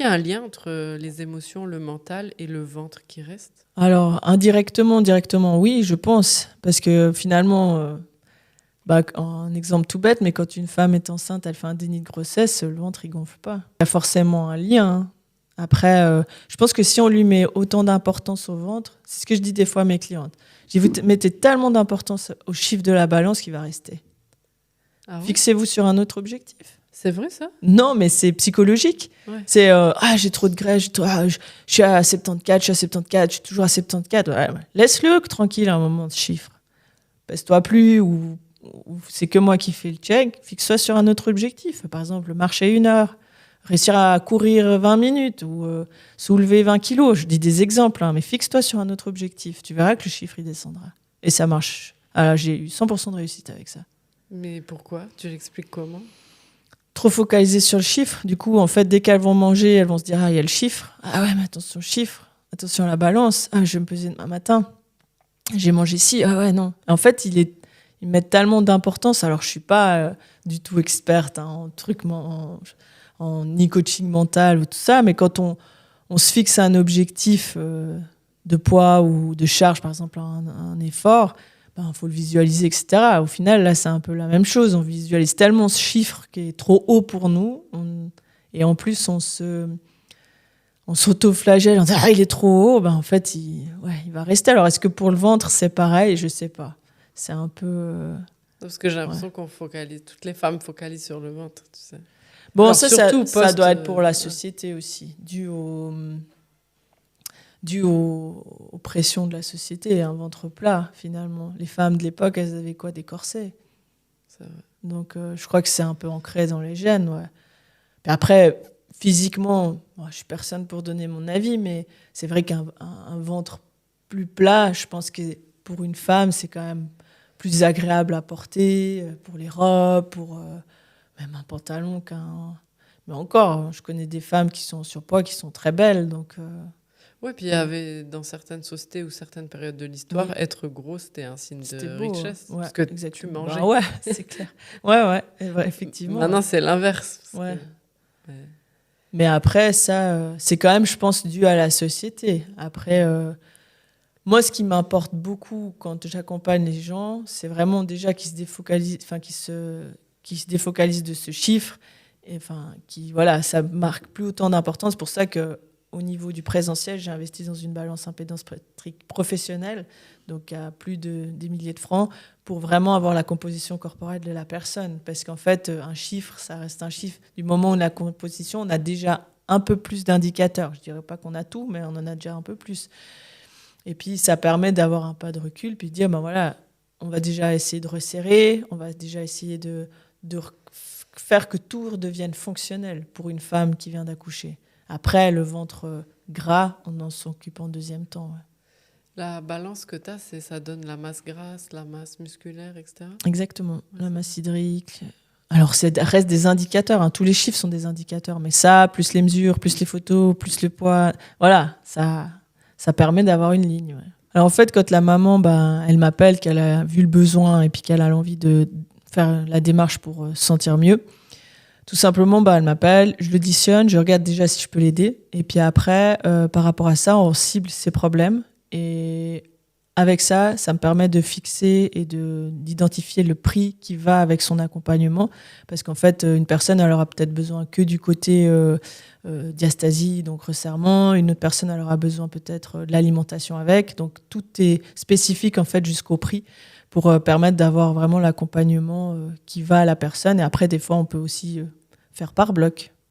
qu'il y a un lien entre les émotions, le mental et le ventre qui reste? Alors, indirectement, directement, oui, je pense. Parce que finalement, un exemple tout bête, mais quand une femme est enceinte, elle fait un déni de grossesse, le ventre, il gonfle pas. Il y a forcément un lien, hein. Après, je pense que si on lui met autant d'importance au ventre, c'est ce que je dis des fois à mes clientes. Je dis, vous mettez tellement d'importance au chiffre de la balance qu'il va rester. Ah ouais? Fixez-vous sur un autre objectif. C'est vrai ça? Non, mais c'est psychologique. Ouais. C'est j'ai trop de graisse, je suis à 74, je suis à 74, je suis toujours à 74. Ouais. Laisse-le tranquille à un moment de chiffre. Pèse-toi plus ou c'est que moi qui fais le check. Fixe-toi sur un autre objectif. Par exemple, marcher 1 heure, réussir à courir 20 minutes ou soulever 20 kilos. Je dis des exemples, hein, mais fixe-toi sur un autre objectif. Tu verras que le chiffre, il descendra. Et ça marche. Alors, j'ai eu 100% de réussite avec ça. Mais pourquoi? Tu l'expliques comment? Trop focalisées sur le chiffre. Du coup, en fait, dès qu'elles vont manger, elles vont se dire « Ah, il y a le chiffre. Ah ouais, mais attention au chiffre. Attention à la balance. Ah, je vais me peser demain matin. J'ai mangé ci. Ah ouais, non. » En fait, ils mettent tellement d'importance. Alors, je suis pas du tout experte en trucs, en ni coaching mental ou tout ça. Mais quand on se fixe un objectif de poids ou de charge, par exemple, un effort, faut le visualiser, etc. Au final, là, c'est un peu la même chose. On visualise tellement ce chiffre qui est trop haut pour nous. Et en plus, on s'auto-flagelle. On dit, il est trop haut. En fait, il va rester. Alors, est-ce que pour le ventre, c'est pareil? Je sais pas. C'est un peu... Parce que j'ai l'impression qu'on focalise... Toutes les femmes focalisent sur le ventre, tu sais. Bon, alors, ça doit être pour la société aussi. Dû aux pressions de la société, un ventre plat, finalement. Les femmes de l'époque, elles avaient quoi? Des corsets. C'est vrai. Donc, je crois que c'est un peu ancré dans les gènes, ouais. Puis après, physiquement, je suis personne pour donner mon avis, mais c'est vrai qu'un ventre plus plat, je pense que pour une femme, c'est quand même plus agréable à porter, pour les robes, pour même un pantalon Mais encore, je connais des femmes qui sont en surpoids, qui sont très belles, donc... Oui, puis il y avait dans certaines sociétés ou certaines périodes de l'histoire, être gros, c'était un signe de richesse. Ouais, parce que exactement. tu mangeais. Ouais, c'est clair. Ouais, effectivement. Maintenant, c'est l'inverse. Ouais. Mais après, ça, c'est quand même, je pense, dû à la société. Après, moi, ce qui m'importe beaucoup quand j'accompagne les gens, c'est vraiment déjà qu'ils se défocalisent de ce chiffre. Et ça marque plus autant d'importance. C'est pour ça que au niveau du présentiel, j'ai investi dans une balance impédance professionnelle, donc à plus des milliers de francs, pour vraiment avoir la composition corporelle de la personne. Parce qu'en fait, un chiffre, ça reste un chiffre. Du moment où on a la composition, on a déjà un peu plus d'indicateurs. Je ne dirais pas qu'on a tout, mais on en a déjà un peu plus. Et puis, ça permet d'avoir un pas de recul, puis de dire, on va déjà essayer de resserrer, on va déjà essayer de faire que tout redevienne fonctionnel pour une femme qui vient d'accoucher. Après, le ventre gras, on en s'occupe en deuxième temps. Ouais. La balance que tu as, ça donne la masse grasse, la masse musculaire, etc. Exactement. Ouais. La masse hydrique. Alors, ça reste des indicateurs. Hein. Tous les chiffres sont des indicateurs. Mais ça, plus les mesures, plus les photos, plus le poids, voilà, ça permet d'avoir une ligne. Ouais. Alors, en fait, quand la maman, elle m'appelle, qu'elle a vu le besoin et puis qu'elle a l'envie de faire la démarche pour se sentir mieux, tout simplement, elle m'appelle, je l'auditionne, je regarde déjà si je peux l'aider. Et puis après, par rapport à ça, on cible ses problèmes. Et avec ça, ça me permet de fixer et d'identifier le prix qui va avec son accompagnement. Parce qu'en fait, une personne, elle aura peut-être besoin que du côté diastasie, donc resserrement. Une autre personne, elle aura besoin peut-être de l'alimentation avec. Donc, tout est spécifique, en fait, jusqu'au prix, pour permettre d'avoir vraiment l'accompagnement qui va à la personne. Et après, des fois, on peut aussi faire par bloc.